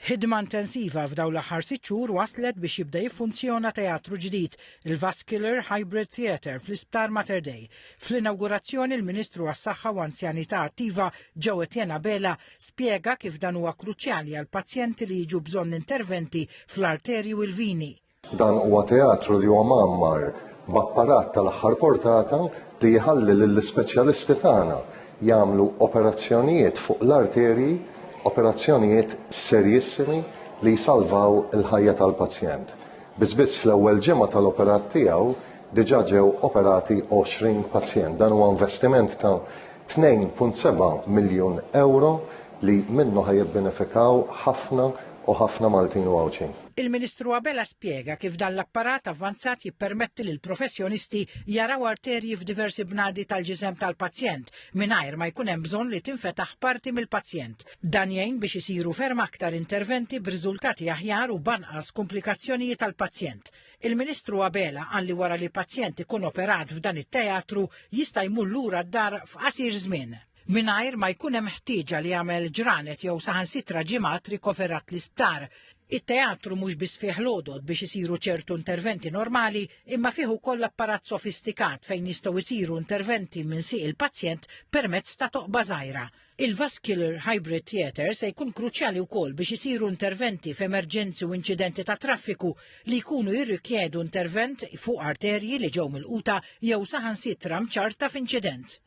Ħidma intensiva f'dawn l-aħħar 6 xhur waslet biex jibda jiffunzjona teatru ġdid, il-Vascular Hybrid Theatre fl-Isptar Mater Dei. Fl-inaugurazzjoni il-Ministru għas-Saħħa u Anzjanità Attiva Joe Etienne Abela spjega kif dan huwa kruċjali għal pazjenti li jiġu bżonn interventi fl-arterji u l-vini. Dan huwa teatru li huwa mammar b'apparat tal-aħħar portata li jħalli lill-ispeċjalisti tagħna jagħmlu operazzjonijiet fuq l-arterji, operazzjonijiet serjissimi li jsalvaw il-ħajja tal-pazjent. Biss fl-ewwel ġimgħa tal-operat tiegħu diġà ġew operati 20 pazjent. Dan huwa investiment ta' 2.7 miljun euro li minnu ħajibbenefikaw ħafna u ħafna Maltin u Għawċin. Il-Ministru Abela spjega kif dan l-apparat avvanzat jippermetti lil professjonisti jaraw arterji f'diversi bnadi tal-ġisem tal-pazjent mingħajr ma jkun hemm bżonn li tinfetaħ parti mill-pazjent. Dan jgħin biex isiru ferm aktar interventi b'riżultati aħjar u banqas komplikazzjonijiet tal-pazjent. Il-Ministru Abela qal li wara li pazjent ikun operat f'dan it-teatru jista' jmur lura d-dar f'qasir żmien mingħajr ma jkun hemm ħtieġa li jagħmel ġranet jew saħansitra ġimgħat rikoverat l-isptar. Il-teatru mhux biss fih lodod biex isiru ċertu interventi normali, imma fih ukoll apparat sofistikat fejn jistgħu jsiru interventi minn sieq il-pazjent permezz ta' toqba żgħira. Il-Vascular Hybrid Theatre se jkun kruċjali wkoll biex isiru interventi f'emerġenzi u inċidenti ta' traffiku li jkunu jirrikjedu intervent fuq arterji li ġew milquta jew saħansitra mċarta f'inċident.